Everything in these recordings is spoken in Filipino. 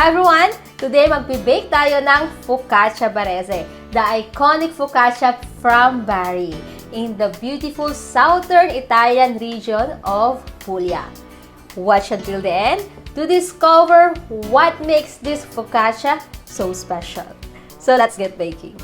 Hi everyone! Today magbe-bake tayo ng focaccia barese, the iconic focaccia from Bari in the beautiful southern Italian region of Puglia. Watch until the end to discover what makes this focaccia so special. So let's get baking.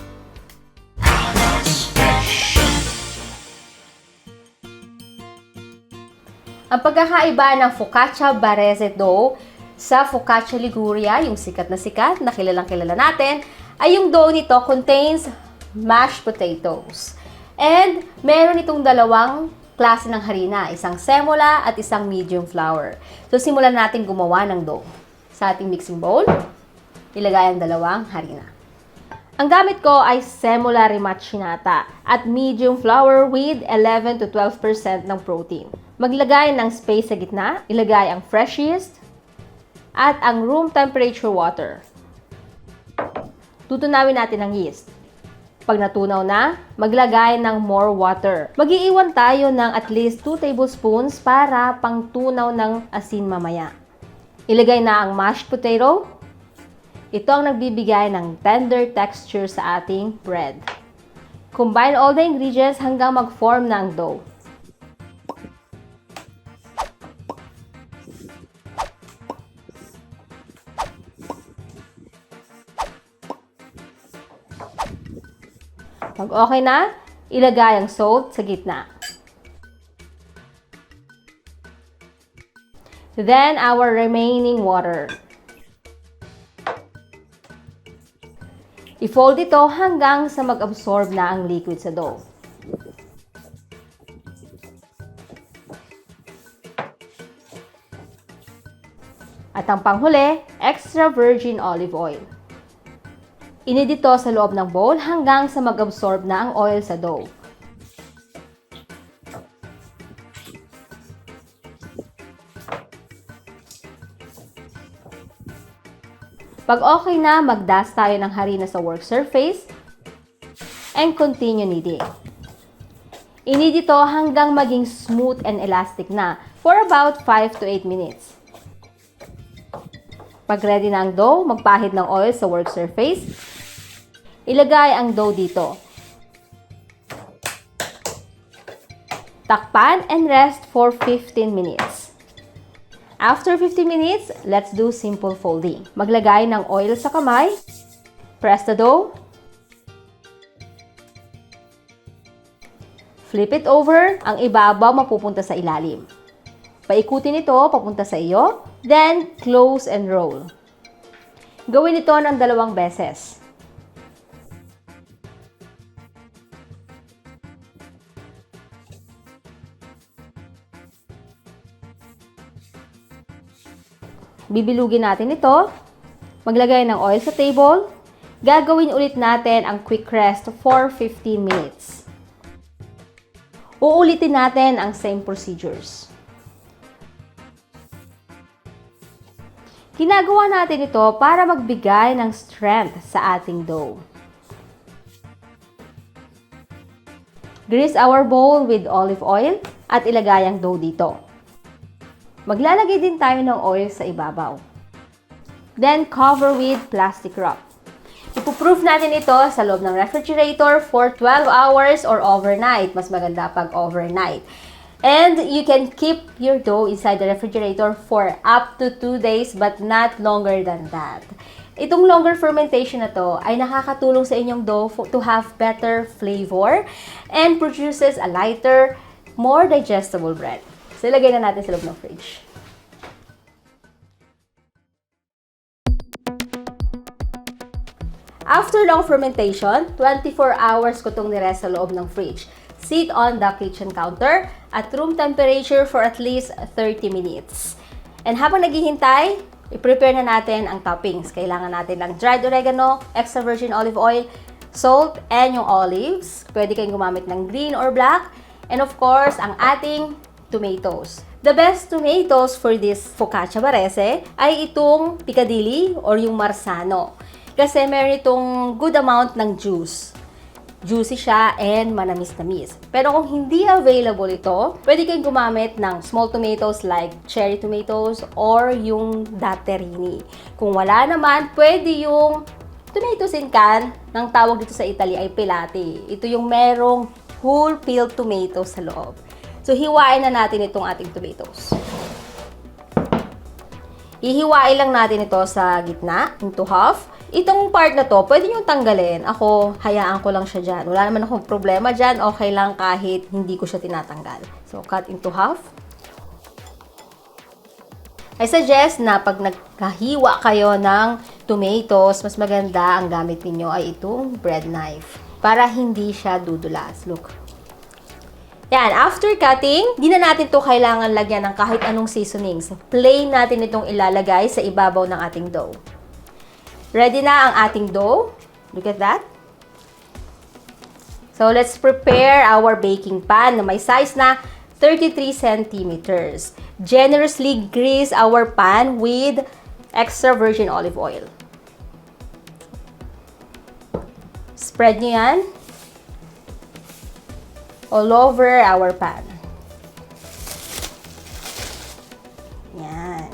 Ang pagkakaiba ng focaccia barese dough sa focaccia Liguria, yung sikat na kilalang kilala natin, ay yung dough nito contains mashed potatoes. And meron itong dalawang klase ng harina, isang semola at isang medium flour. So simulan natin gumawa ng dough. Sa ating mixing bowl, ilagay ang dalawang harina. Ang gamit ko ay semola rimacinata at medium flour with 11 to 12% ng protein. Maglagay ng space sa gitna, ilagay ang fresh yeast at ang room temperature water. Tutunawin natin ang yeast. Pag natunaw na, maglagay ng more water. Mag-iiwan tayo ng at least 2 tablespoons para pangtunaw ng asin mamaya. Ilagay na ang mashed potato. Ito ang nagbibigay ng tender texture sa ating bread. Combine all the ingredients hanggang mag-form na ang dough. Pag okay na, ilagay ang salt sa gitna. Then, our remaining water. I-fold ito hanggang sa mag-absorb na ang liquid sa dough. At ang panghuli, extra virgin olive oil. Inid ito sa loob ng bowl hanggang sa mag-absorb na ang oil sa dough. Pag okay na, mag-dust tayo ng harina sa work surface and continue kneading. Inid ito hanggang maging smooth and elastic na for about 5 to 8 minutes. Pag ready na ang dough, magpahid ng oil sa work surface. Ilagay ang dough dito. Takpan and rest for 15 minutes. After 15 minutes, let's do simple folding. Maglagay ng oil sa kamay. Press the dough. Flip it over. Ang ibabaw mapupunta sa ilalim. Paikutin ito papunta sa iyo. Then, close and roll. Gawin ito ng 2 beses. Bibilugin natin ito. Maglagay ng oil sa table. Gagawin ulit natin ang quick rest for 15 minutes. Uulitin natin ang same procedures. Ginagawa natin ito para magbigay ng strength sa ating dough. Grease our bowl with olive oil at ilagay ang dough dito. Maglalagay din tayo ng oil sa ibabaw. Then, cover with plastic wrap. Ipuproof natin ito sa loob ng refrigerator for 12 hours or overnight. Mas maganda pag overnight. And you can keep your dough inside the refrigerator for up to 2 days but not longer than that. Itong longer fermentation na to ay nakakatulong sa inyong dough to have better flavor and produces a lighter, more digestible bread. So, ilagay na natin sa loob ng fridge. After long fermentation, 24 hours ko itong nirest sa loob ng fridge. Sit on the kitchen counter at room temperature for at least 30 minutes. And habang naghihintay, i-prepare na natin ang toppings. Kailangan natin ng dried oregano, extra virgin olive oil, salt, and yung olives. Pwede kayong gumamit ng green or black. And of course, ang ating tomatoes. The best tomatoes for this focaccia barese ay itong Piccadilly or yung Marzano. Kasi meron itong good amount ng juice. Juicy siya and manamis-namis. Pero kung hindi available ito, pwede kayong gumamit ng small tomatoes like cherry tomatoes or yung datterini. Kung wala naman, pwede yung tomatoes in can. Ang tawag dito sa Italy ay pelati. Ito yung merong whole peeled tomatoes sa loob. So, hiwain na natin itong ating tomatoes. Ihiwain lang natin ito sa gitna, into half. Itong part na to, pwede nyo tanggalin. Ako, hayaan ko lang siya dyan. Wala naman akong problema dyan. Okay lang kahit hindi ko siya tinatanggal. So, cut into half. I suggest na pag nagkahiwa kayo ng tomatoes, mas maganda ang gamit ninyo ay itong bread knife. Para hindi siya dudulas. Look. Yan, after cutting, di na natin to kailangan lagyan ng kahit anong seasonings. Plain natin itong ilalagay sa ibabaw ng ating dough. Ready na ang ating dough. Look at that. So, let's prepare our baking pan na may size na 33 centimeters. Generously grease our pan with extra virgin olive oil. Spread nyo yan all over our pan. Yan.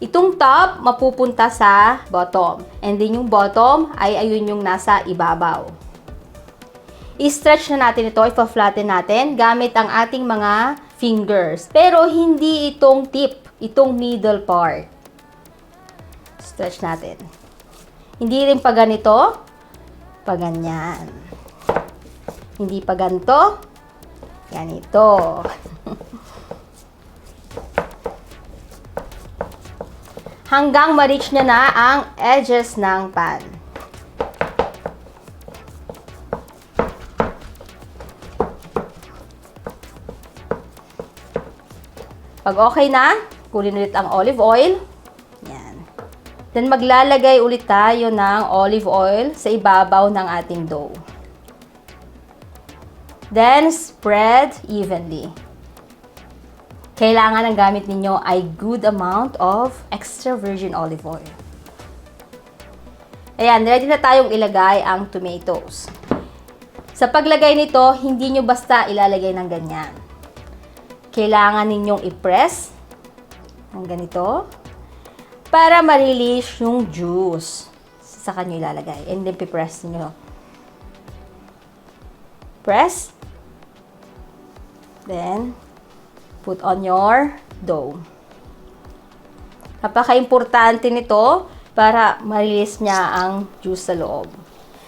Itong top, mapupunta sa bottom. And then yung bottom ay ayun yung nasa ibabaw. I-stretch na natin ito, i-flatten natin gamit ang ating mga fingers. Pero hindi itong tip, itong middle part. Stretch natin. Hindi rin pa ganito, pa ganyan. Hindi pa ganito, ganito. Hanggang ma-reach niya na ang edges ng pan. Pag okay na, kunin ulit ang olive oil. Yan. Then maglalagay ulit tayo ng olive oil sa ibabaw ng ating dough. Then spread evenly. Kailangan ang gamit ninyo ay good amount of extra virgin olive oil. Ayan, ready na tayong ilagay ang tomatoes. Sa paglagay nito, hindi nyo basta ilalagay ng ganyan. Kailangan ninyong i-press ng ganito para ma-release yung juice. Saka nyo ilalagay. And then pipress nyo. Press. Then, put on your dough. Napaka-importante nito para ma-release niya ang juice sa loob.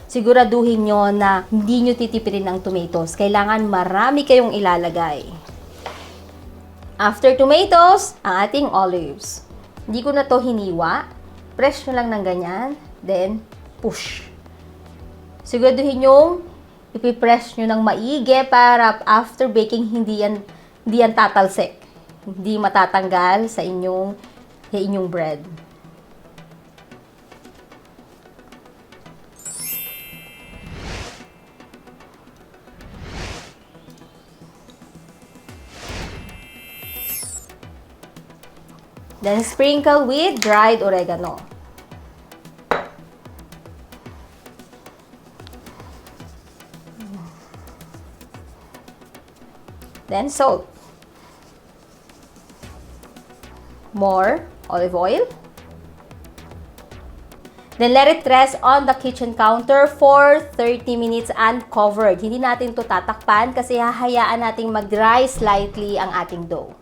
Siguraduhin nyo na hindi nyo titipirin ang tomatoes. Kailangan marami kayong ilalagay. After tomatoes, ang ating olives. Hindi ko na to hiniwa. Press nyo lang ng ganyan. Then, push. Siguraduhin nyo, ipipress nyo ng maigi para after baking, hindi yan tatalsik. Hindi matatanggal sa inyong bread. Then sprinkle with dried oregano. Then salt. More olive oil. Then let it rest on the kitchen counter for 30 minutes uncovered. Hindi natin to tatakpan kasi hahayaan nating mag-dry slightly ang ating dough.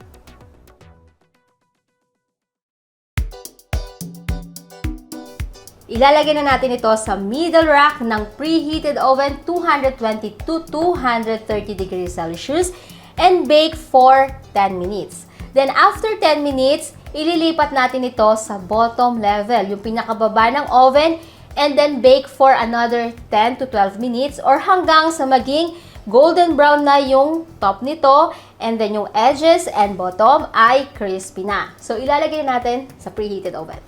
Ilalagay na natin ito sa middle rack ng preheated oven 220 to 230 degrees Celsius and bake for 10 minutes. Then after 10 minutes, ililipat natin ito sa bottom level, yung pinakababa ng oven, and then bake for another 10 to 12 minutes or hanggang sa maging golden brown na yung top nito and then yung edges and bottom ay crispy na. So ilalagay natin sa preheated oven.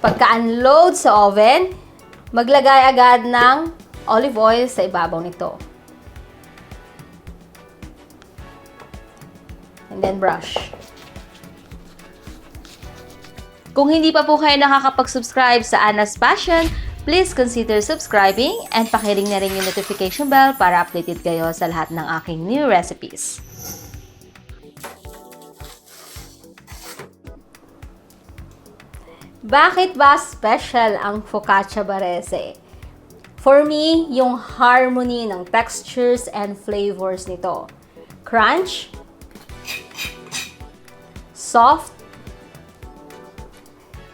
Pagka-unload sa oven, maglagay agad ng olive oil sa ibabaw nito. And then brush. Kung hindi pa po kayo nakakapag-subscribe sa Anna's Passion, please consider subscribing and pakiring na rin yung notification bell para updated kayo sa lahat ng aking new recipes. Bakit ba special ang focaccia barese? For me, yung harmony ng textures and flavors nito. Crunch, soft,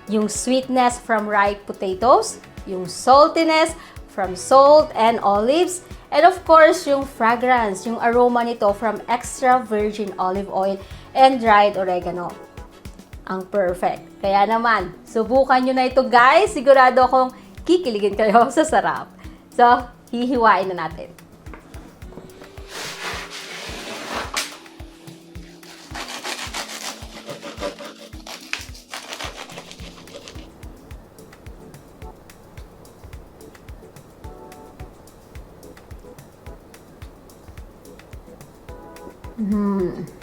yung sweetness from ripe potatoes, yung saltiness from salt and olives, and of course, yung fragrance, yung aroma nito from extra virgin olive oil and dried oregano. Ang perfect. Kaya naman, subukan nyo na ito guys. Sigurado akong kikiligin kayo sa sarap. So, hihiwain na natin. Yeah.